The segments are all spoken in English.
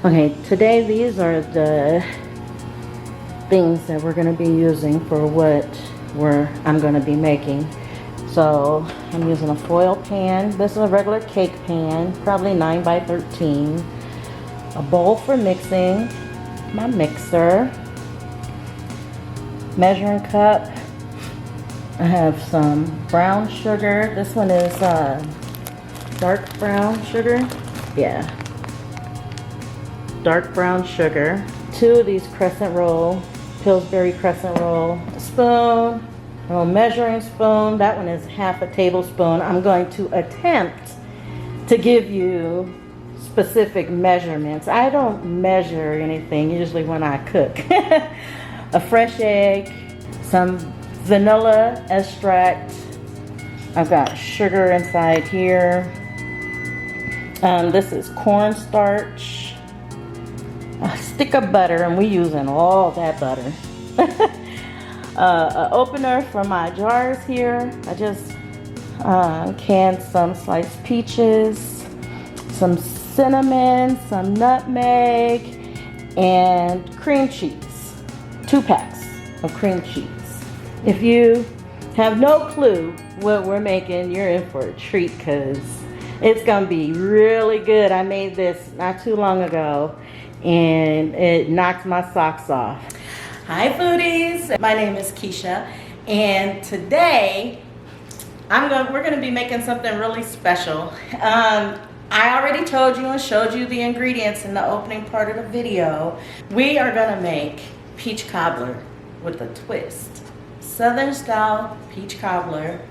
Okay, today these are the things that we're going to be using for what I'm going to be making. So I'm using a foil pan. This is a regular cake pan, probably 9 by 13. A bowl for mixing, my mixer, measuring cup. I have some brown sugar. This one is dark brown sugar. Yeah, dark brown sugar. 2 of these crescent roll, Pillsbury crescent roll. A spoon, a little measuring spoon. That one is half a tablespoon. I'm going to attempt to give you specific measurements. I don't measure anything usually when I cook. A fresh egg, some vanilla extract. I've got sugar inside here. This is cornstarch. A stick of butter, and we're using all that butter. An opener for my jars here. I just canned some sliced peaches, some cinnamon, some nutmeg, and cream cheese. 2 packs of cream cheese. If you have no clue what we're making, you're in for a treat because it's gonna be really good. I made this not too long ago and it knocked my socks off. Hi foodies, my name is Keisha, and today we're gonna be making something really special. I already told you and showed you the ingredients in the opening part of the video. We are gonna make peach cobbler with a twist. Southern style peach cobbler,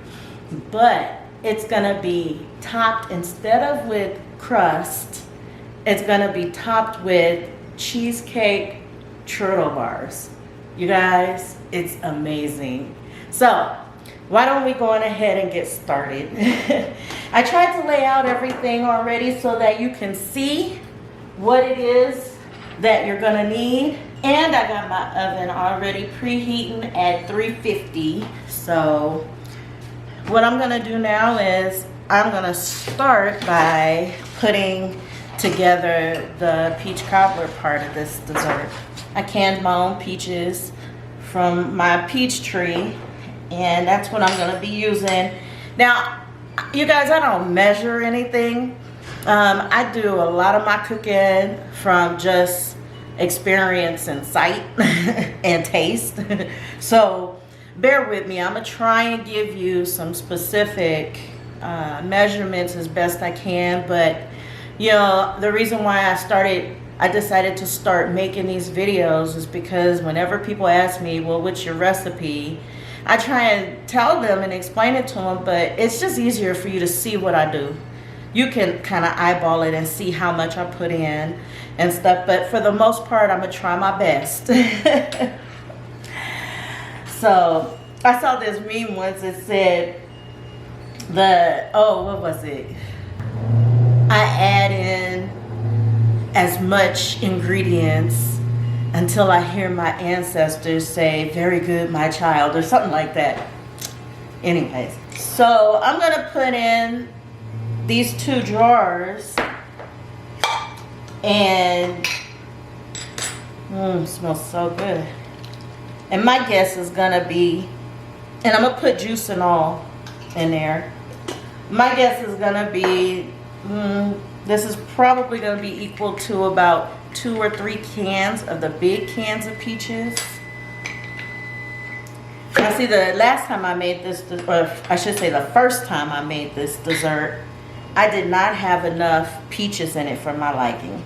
but it's gonna be topped, instead of with crust, it's gonna be topped with cheesecake churro bars. You guys, it's amazing. So why don't we go on ahead and get started? I tried to lay out everything already so that you can see what it is that you're gonna need. And I got my oven already preheating at 350. So what I'm gonna do now is I'm gonna start by putting together the peach cobbler part of this dessert. I canned my own peaches from my peach tree, and that's what I'm gonna be using. Now, you guys, I don't measure anything. I do a lot of my cooking from just experience and sight and taste. So bear with me. I'm gonna try and give you some specific measurements as best I can, but you know, the reason why I decided to start making these videos is because whenever people ask me, well, what's your recipe? I try and tell them and explain it to them, but it's just easier for you to see what I do. You can kind of eyeball it and see how much I put in and stuff, but for the most part, I'm gonna try my best. So I saw this meme once that said, what was it? I add in as much ingredients until I hear my ancestors say, very good, my child, or something like that. Anyways, so I'm gonna put in these 2 jars, and it smells so good. And my guess is gonna be, and I'm gonna put juice and all in there. My guess is gonna be, this is probably gonna be equal to about 2 or 3 cans of the big cans of peaches. Now see, the last time I made this, or I should say the first time I made this dessert, I did not have enough peaches in it for my liking.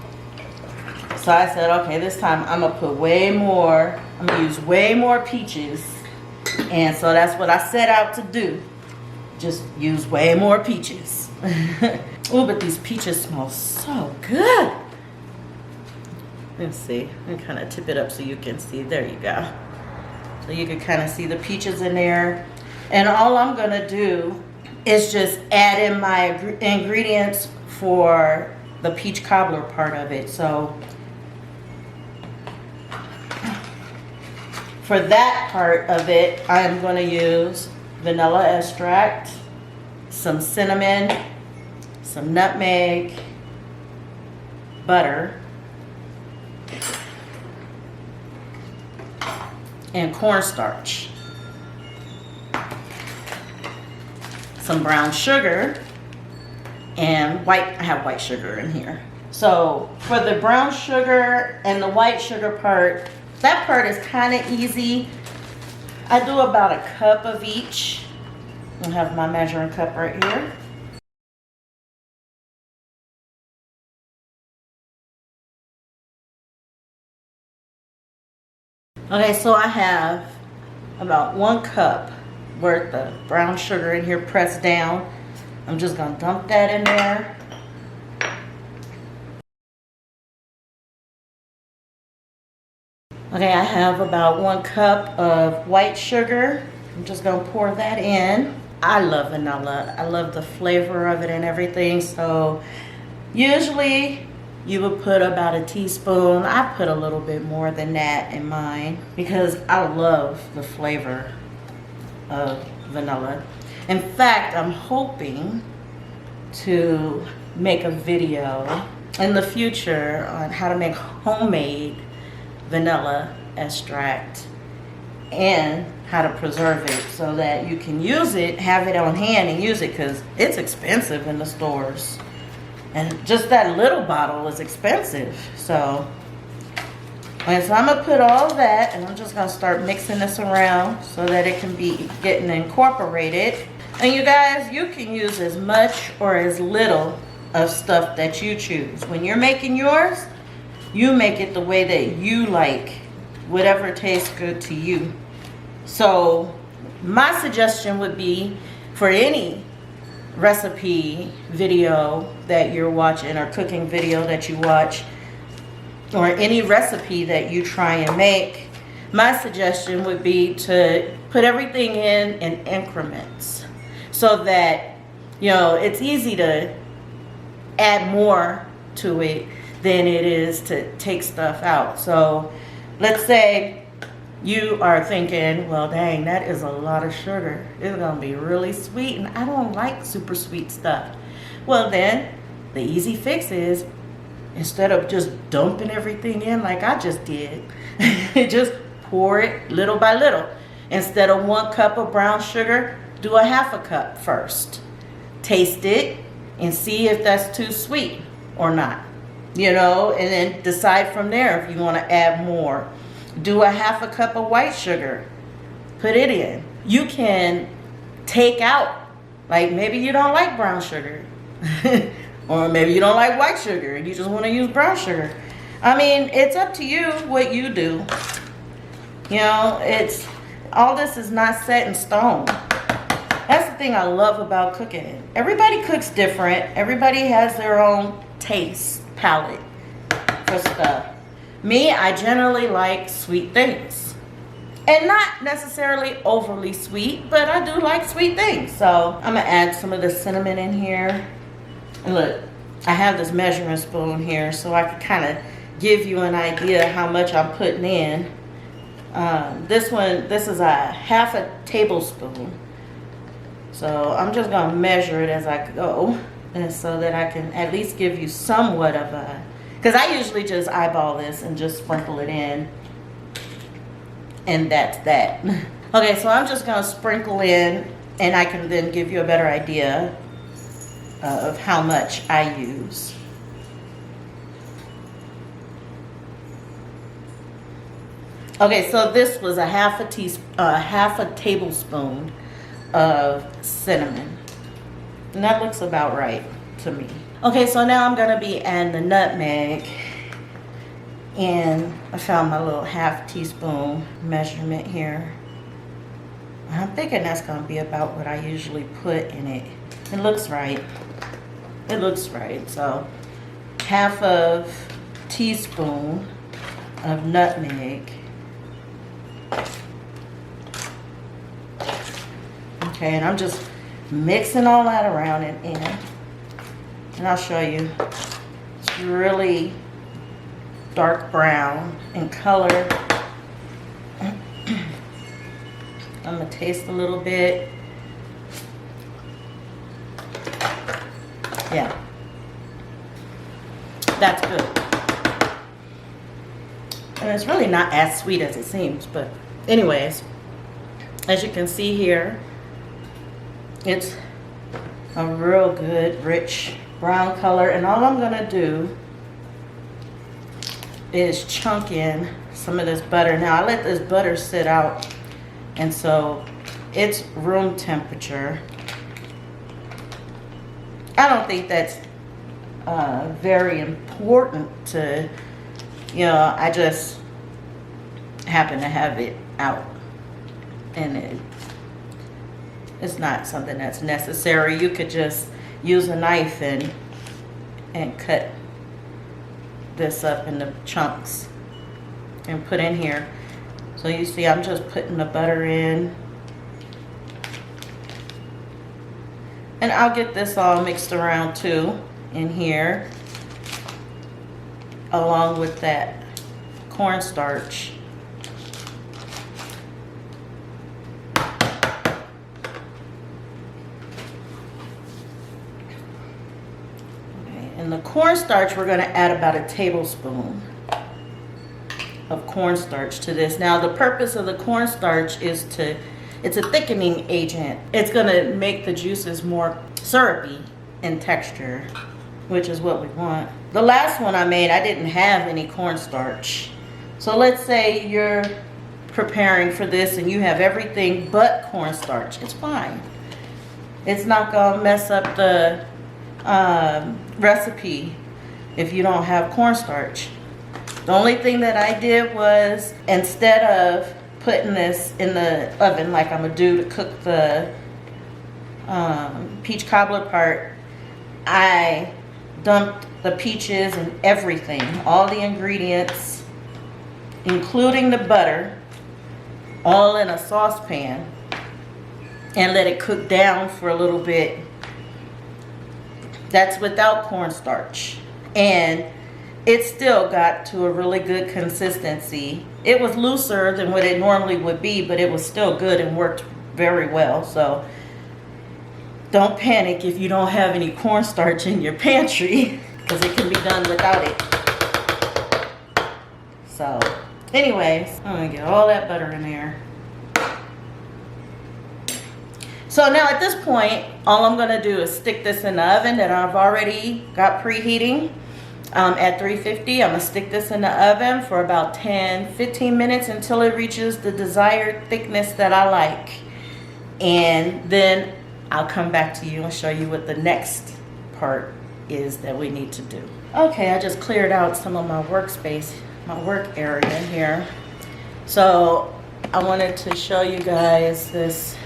So I said, okay, this time I'm gonna put way more, I'm gonna use way more peaches. And so that's what I set out to do. Just use way more peaches. Oh, but these peaches smell so good. Let's see, I'm gonna kind of tip it up so you can see. There you go. So you can kind of see the peaches in there. And all I'm gonna do is just add in my ingredients for the peach cobbler part of it. So for that part of it, I'm going to use vanilla extract, some cinnamon, some nutmeg, butter, and cornstarch. Some brown sugar and I have white sugar in here. So for the brown sugar and the white sugar part, that part is kind of easy. I do about a cup of each. I have my measuring cup right here. Okay, so I have about 1 cup worth of brown sugar in here pressed down. I'm just gonna dump that in there. Okay, I have about 1 cup of white sugar. I'm just gonna pour that in. I love vanilla. I love the flavor of it and everything. So usually you would put about a teaspoon. I put a little bit more than that in mine because I love the flavor of vanilla. In fact, I'm hoping to make a video in the future on how to make homemade vanilla extract and how to preserve it so that you can use it, have it on hand and use it, because it's expensive in the stores. And just that little bottle is expensive. So I'm gonna put all that, and I'm just gonna start mixing this around so that it can be getting incorporated. And you guys, you can use as much or as little of stuff that you choose. When you're making yours, you make it the way that you like, whatever tastes good to you. So my suggestion would be, for any recipe video that you're watching or cooking video that you watch, or any recipe that you try and make, my suggestion would be to put everything in increments so that, you know, it's easy to add more to it than it is to take stuff out. So let's say you are thinking, well, dang, that is a lot of sugar. It's gonna be really sweet, and I don't like super sweet stuff. Well, then the easy fix is, instead of just dumping everything in like I just did, just pour it little by little. Instead of 1 cup of brown sugar, do a 1/2 cup first. Taste it and see if that's too sweet or not, you know, and then decide from there if you want to add more. Do a 1/2 cup of white sugar, put it in. You can take out, like maybe you don't like brown sugar or maybe you don't like white sugar and you just want to use brown sugar. I mean, it's up to you what you do. You know, it's all this is not set in stone. That's the thing I love about cooking. Everybody cooks different. Everybody has their own taste palette for stuff. Me, I generally like sweet things. And not necessarily overly sweet, but I do like sweet things. So I'm gonna add some of the cinnamon in here. And look, I have this measuring spoon here so I can kind of give you an idea how much I'm putting in. This is a 1/2 tablespoon. So I'm just gonna measure it as I go, and so that I can at least give you somewhat of a, because I usually just eyeball this and just sprinkle it in, and that's that. Okay, so I'm just gonna sprinkle in, and I can then give you a better idea of how much I use. Okay, so this was a 1/2 tablespoon of cinnamon, and that looks about right to me. Okay, so now I'm gonna be adding the nutmeg, and I found my little 1/2 teaspoon measurement here. I'm thinking that's gonna be about what I usually put in it. It looks right. It looks right. So 1/2 teaspoon of nutmeg. Okay, and I'm just mixing all that around and in. And I'll show you. It's really dark brown in color. I'm gonna taste a little bit. Yeah, that's good. And it's really not as sweet as it seems, but anyways, as you can see here, it's a real good rich brown color. And all I'm gonna do is chunk in some of this butter. Now I let this butter sit out, and so it's room temperature. I don't think that's very important to, you know, I just happen to have it out, and it's not something that's necessary. You could just use a knife and cut this up into chunks and put in here. So you see I'm just putting the butter in, and I'll get this all mixed around too in here, along with that cornstarch. And the cornstarch, we're going to add about a tablespoon of cornstarch to this. Now the purpose of the cornstarch is it's a thickening agent. It's going to make the juices more syrupy in texture, which is what we want. The last one I made, I didn't have any cornstarch. So let's say you're preparing for this and you have everything but cornstarch. It's fine. It's not going to mess up the recipe if you don't have cornstarch. The only thing that I did was, instead of putting this in the oven like I'm gonna do to cook the peach cobbler part, I dumped the peaches and everything, all the ingredients, including the butter, all in a saucepan and let it cook down for a little bit. That's without cornstarch, and it still got to a really good consistency. It was looser than what it normally would be, but it was still good and worked very well. So don't panic if you don't have any cornstarch in your pantry, because it can be done without it. So anyways, I'm gonna get all that butter in there. So now at this point, all I'm gonna do is stick this in the oven that I've already got preheating at 350. I'm gonna stick this in the oven for about 10-15 minutes until it reaches the desired thickness that I like. And then I'll come back to you and show you what the next part is that we need to do. Okay, I just cleared out some of my workspace, my work area here. So I wanted to show you guys this,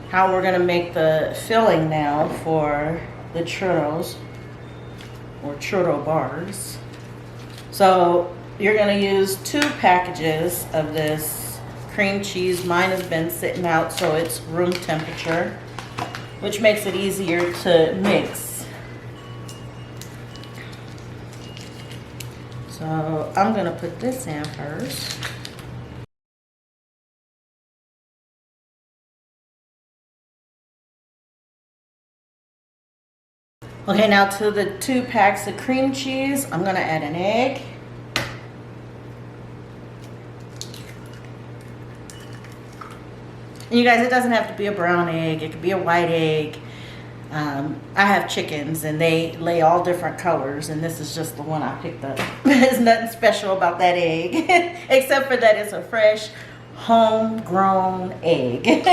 how we're gonna make the filling now for the churros, or churro bars. So you're gonna use 2 packages of this cream cheese. Mine has been sitting out so it's room temperature, which makes it easier to mix. So I'm gonna put this in first. Okay, now to the 2 packs of cream cheese, I'm gonna add an egg. And you guys, it doesn't have to be a brown egg, it could be a white egg. I have chickens and they lay all different colors, and this is just the one I picked up. There's nothing special about that egg, except for that it's a fresh, homegrown egg.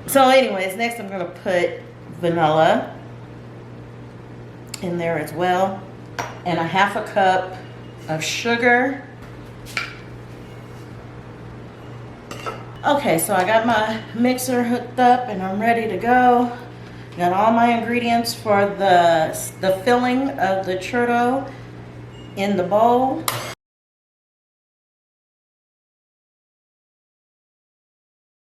So anyways, next I'm gonna put vanilla in there as well, and a 1/2 cup of sugar. Okay, so I got my mixer hooked up and I'm ready to go. Got all my ingredients for the filling of the churro in the bowl.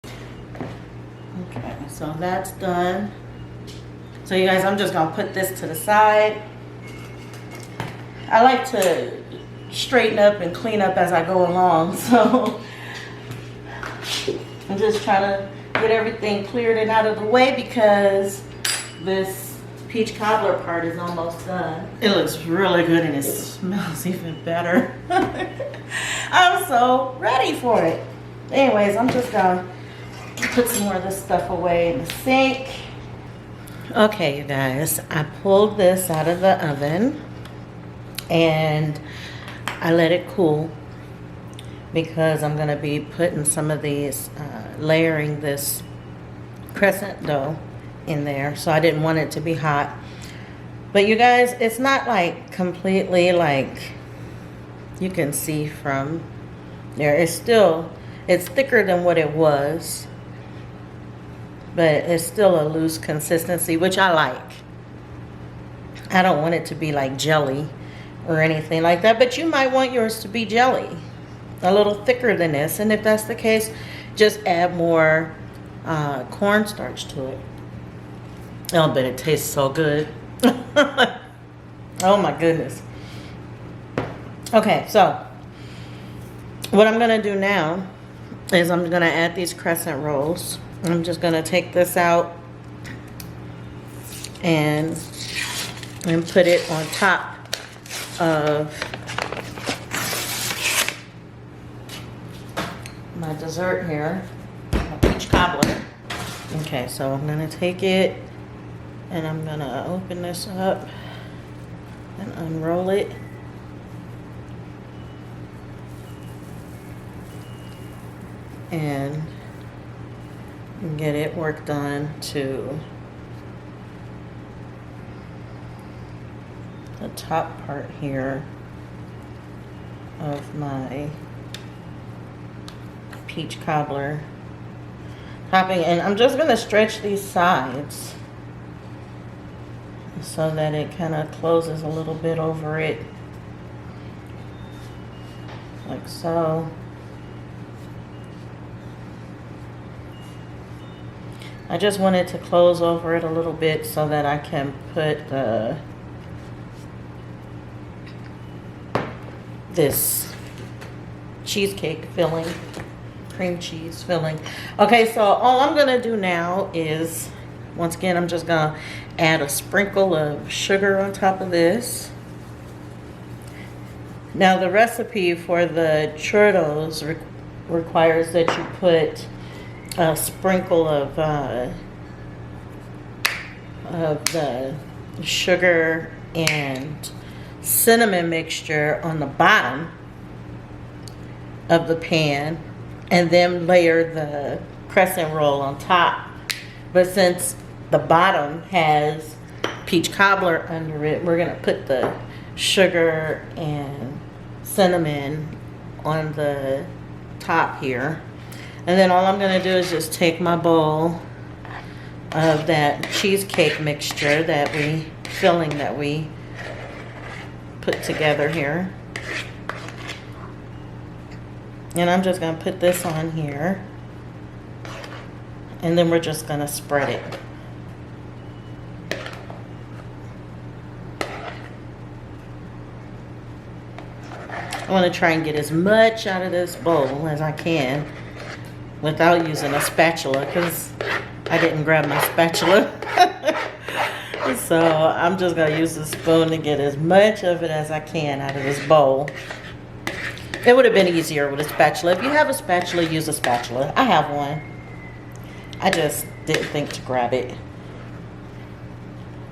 Okay, so that's done. So you guys, I'm just gonna put this to the side. I like to straighten up and clean up as I go along, so I'm just trying to get everything cleared and out of the way because this peach cobbler part is almost done. It looks really good and it smells even better. I'm so ready for it. Anyways, I'm just gonna put some more of this stuff away in the sink. Okay, you guys, I pulled this out of the oven and I let it cool because I'm gonna be putting some of these, layering this crescent dough in there. So I didn't want it to be hot. But you guys, it's not like completely like you can see from there. It's thicker than what it was, but it's still a loose consistency, which I like. I don't want it to be like jelly or anything like that, but you might want yours to be jelly, a little thicker than this. And if that's the case, just add more cornstarch to it. Oh, but it tastes so good. Oh my goodness. Okay, so what I'm gonna do now is I'm gonna add these crescent rolls. I'm just gonna take this out and put it on top of my dessert here, my peach cobbler. Okay, so I'm gonna take it and I'm gonna open this up and unroll it. And get it worked on to the top part here of my peach cobbler topping. And I'm just going to stretch these sides so that it kind of closes a little bit over it, like so. I just wanted to close over it a little bit so that I can put this cheesecake filling, cream cheese filling. Okay, so all I'm gonna do now is, once again, I'm just gonna add a sprinkle of sugar on top of this. Now the recipe for the churros requires that you put a sprinkle of the sugar and cinnamon mixture on the bottom of the pan and then layer the crescent roll on top. But since the bottom has peach cobbler under it, we're gonna put the sugar and cinnamon on the top here. And then all I'm gonna do is just take my bowl of that cheesecake mixture filling that we put together here. And I'm just gonna put this on here. And then we're just gonna spread it. I wanna try and get as much out of this bowl as I can without using a spatula, because I didn't grab my spatula. So I'm just gonna use the spoon to get as much of it as I can out of this bowl. It would have been easier with a spatula. If you have a spatula, use a spatula. I have one. I just didn't think to grab it.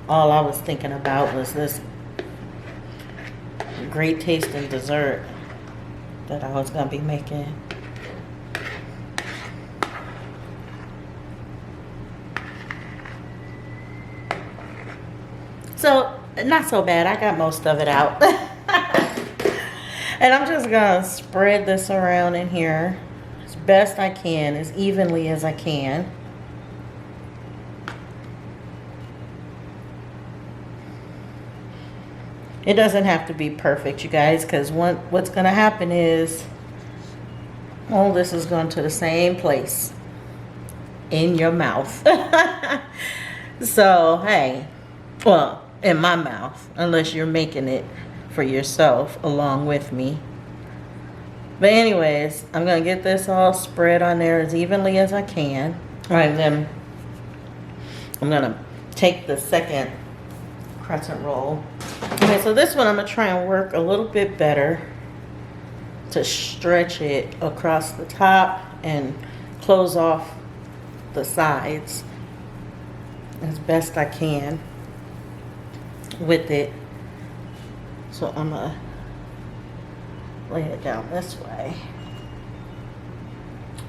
All I was thinking about was this great tasting dessert that I was gonna be making. So, not so bad. I got most of it out. And I'm just gonna spread this around in here as best I can, as evenly as I can. It doesn't have to be perfect, you guys, because what's gonna happen is all this is going to the same place, in your mouth. So, hey, well, in my mouth, unless you're making it for yourself along with me. But anyways, I'm gonna get this all spread on there as evenly as I can. All right, then I'm gonna take the second crescent roll. Okay, so this one I'm gonna try and work a little bit better to stretch it across the top and close off the sides as best I can with it. So I'm gonna lay it down this way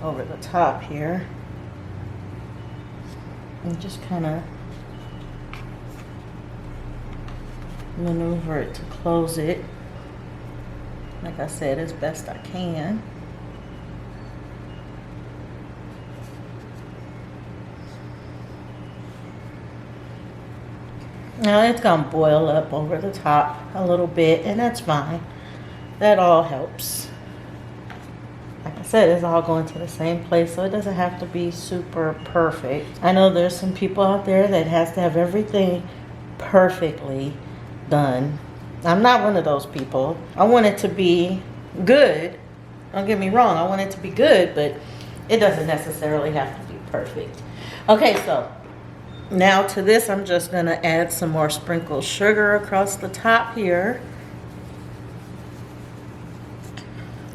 over the top here and just kind of maneuver it to close it, like I said, as best I can. Now it's gonna boil up over the top a little bit, and that's fine. That all helps. Like I said, it's all going to the same place, so it doesn't have to be super perfect. I know there's some people out there that has to have everything perfectly done. I'm not one of those people. I want it to be good. Don't get me wrong, I want it to be good, but it doesn't necessarily have to be perfect. Okay, so now to this, I'm just gonna add some more sprinkled sugar across the top here.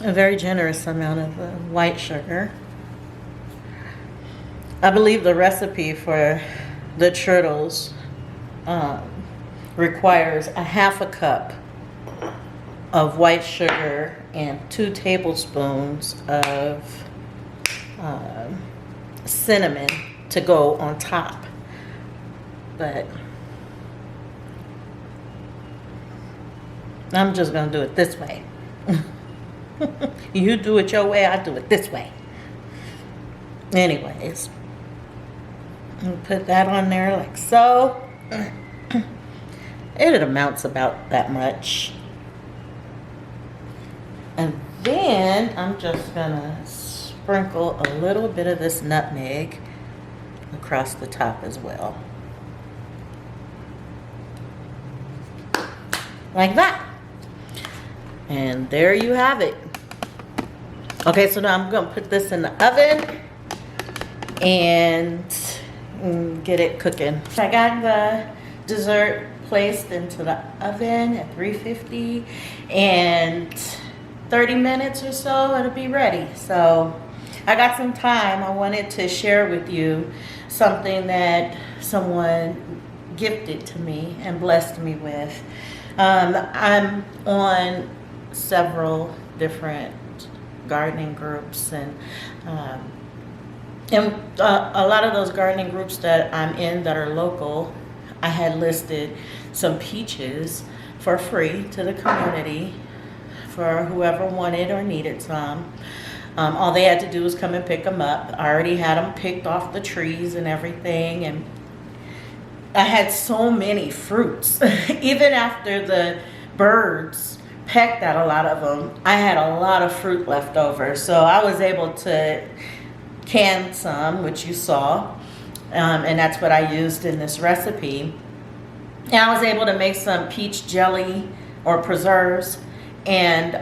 A very generous amount of white sugar. I believe the recipe for the churros requires a half a cup of white sugar and 2 tablespoons of cinnamon to go on top. But I'm just gonna do it this way. You do it your way, I do it this way. Anyways, put that on there like so. It amounts about that much. And then I'm just gonna sprinkle a little bit of this nutmeg across the top as well. Like that. And there you have it. Okay, so now I'm gonna put this in the oven and get it cooking. I got the dessert placed into the oven at 350, and 30 minutes or so it'll be ready. So I got some time. I wanted to share with you something that someone gifted to me and blessed me with. I'm on several different gardening groups, and a lot of those gardening groups that I'm in that are local, I had listed some peaches for free to the community for whoever wanted or needed some. All they had to do was come and pick them up. I already had them picked off the trees and everything, and I had so many fruits. Even after the birds pecked at a lot of them, I had a lot of fruit left over. So I was able to can some, which you saw, and that's what I used in this recipe. And I was able to make some peach jelly or preserves, and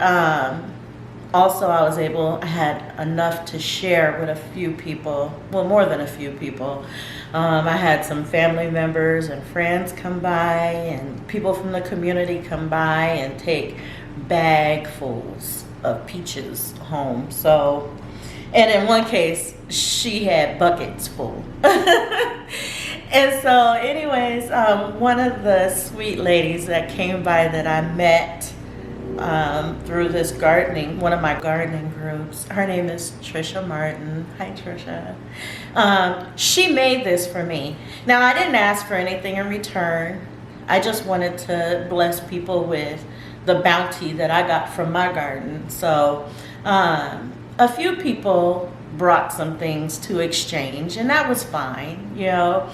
also I had enough to share with a few people, well, more than a few people. I had some family members and friends come by, and people from the community come by and take bagfuls of peaches home. So, and in one case, she had buckets full. And so anyways, one of the sweet ladies that came by that I met through this gardening, one of my gardening groups, her name is Trisha Martin. Hi, Trisha. She made this for me. Now, I didn't ask for anything in return. I just wanted to bless people with the bounty that I got from my garden. So a few people brought some things to exchange, and that was fine. You know,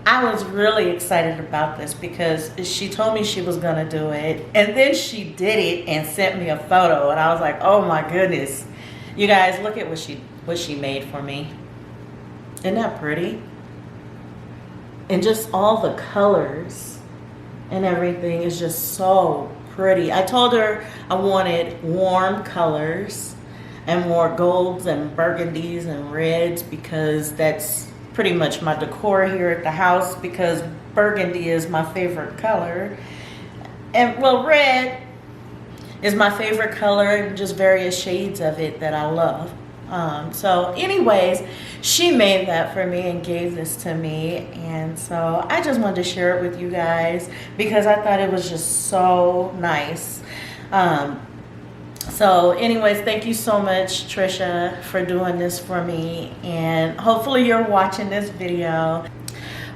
I was really excited about this because she told me she was gonna do it, and then she did it and sent me a photo, and I was like, oh my goodness, you guys, look at what she made for me. Isn't that pretty? And just all the colors and everything is just so pretty. I told her I wanted warm colors and more golds and burgundies and reds, because that's pretty much my decor here at the house, because burgundy is my favorite color. And well, red is my favorite color, and just various shades of it that I love. So anyways, she made that for me and gave this to me, and so I just wanted to share it with you guys because I thought it was just so nice. So anyways, thank you so much, Trisha, for doing this for me, and hopefully you're watching this video.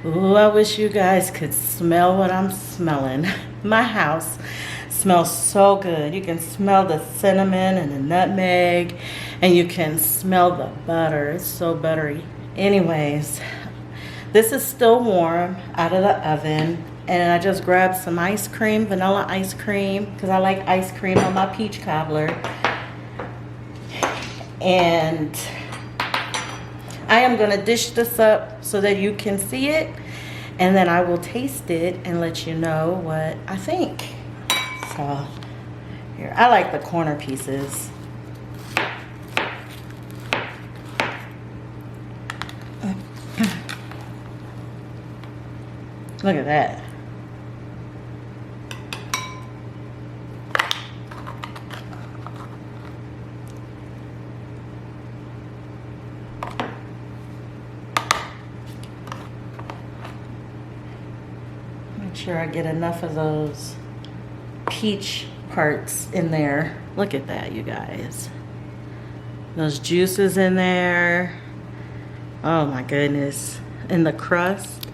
Ooh, I wish you guys could smell what I'm smelling. My house smells so good. You can smell the cinnamon and the nutmeg, and you can smell the butter. It's so buttery. Anyways, this is still warm out of the oven, and I just grabbed some ice cream, vanilla ice cream, because I like ice cream on my peach cobbler. And I am going to dish this up so that you can see it, and then I will taste it and let you know what I think. So here, I like the corner pieces. Look at that. Make sure I get enough of those peach parts in there. Look at that, you guys. Those juices in there. Oh my goodness. And the crust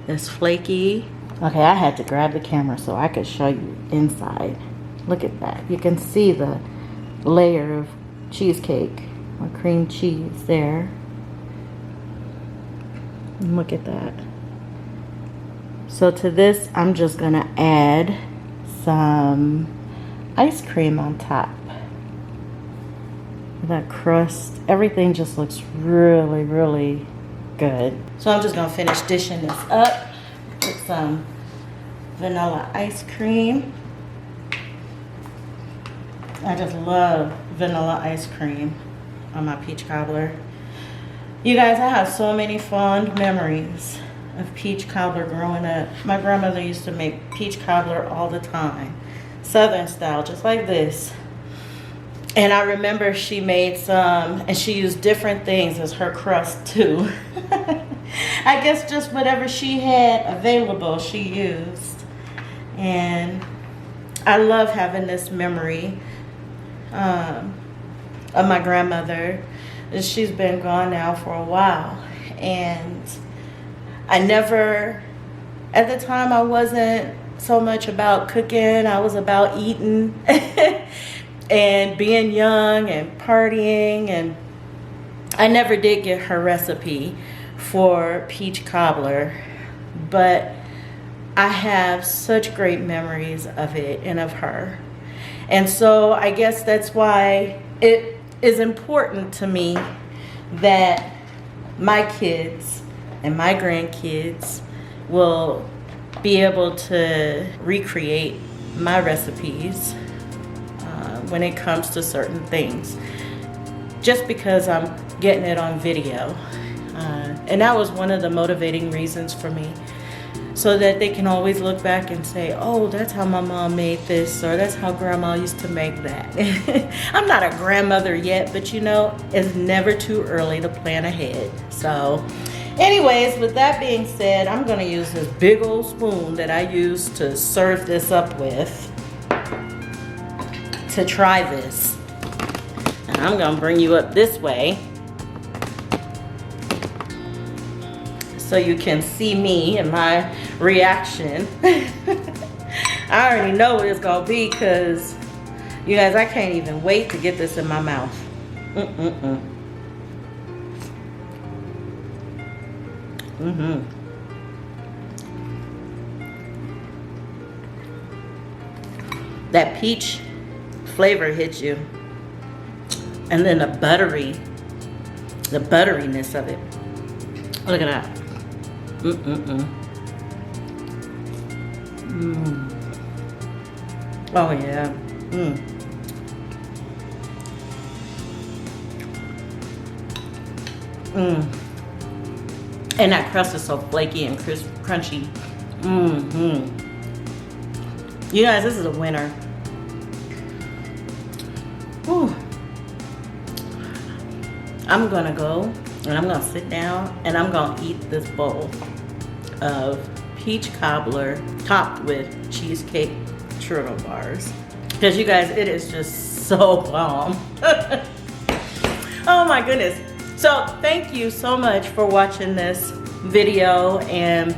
is flaky. Okay, I had to grab the camera so I could show you inside. Look at that. You can see the layer of cheesecake or cream cheese there. And look at that. So to this, I'm just gonna add some ice cream on top. That crust, everything just looks really, really good. So I'm just gonna finish dishing this up with some vanilla ice cream. I just love vanilla ice cream on my peach cobbler. You guys, I have so many fond memories of peach cobbler growing up. My grandmother used to make peach cobbler all the time, Southern style, just like this. And I remember she made some, and she used different things as her crust too. I guess just whatever she had available, she used. And I love having this memory of my grandmother. She's been gone now for a while. And I never, at the time I wasn't so much about cooking, I was about eating and being young and partying, and I never did get her recipe for peach cobbler, but I have such great memories of it and of her. And so I guess that's why it is important to me that my kids and my grandkids will be able to recreate my recipes when it comes to certain things, just because I'm getting it on video. And that was one of the motivating reasons for me, so that they can always look back and say, oh, that's how my mom made this, or that's how grandma used to make that. I'm not a grandmother yet, but you know, it's never too early to plan ahead. So anyways, with that being said, I'm gonna use this big old spoon that I use to serve this up with to try this. And I'm gonna bring you up this way so you can see me and my reaction. I already know what it's gonna be, because you guys, I can't even wait to get this in my mouth. That peach flavor hits you, and then the butteriness of it. Look at that. Oh yeah. And that crust is so flaky and crisp, crunchy. You guys, this is a winner. I'm gonna go and I'm gonna sit down and I'm gonna eat this bowl of peach cobbler topped with cheesecake churro bars. Because you guys, it is just so bomb. Oh my goodness. So thank you so much for watching this video, and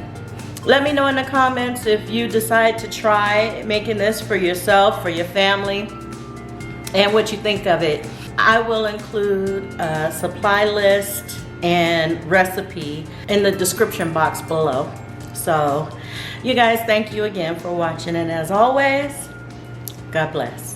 let me know in the comments if you decide to try making this for yourself, for your family, and what you think of it. I will include a supply list and recipe in the description box below. So you guys, thank you again for watching, and as always, God bless.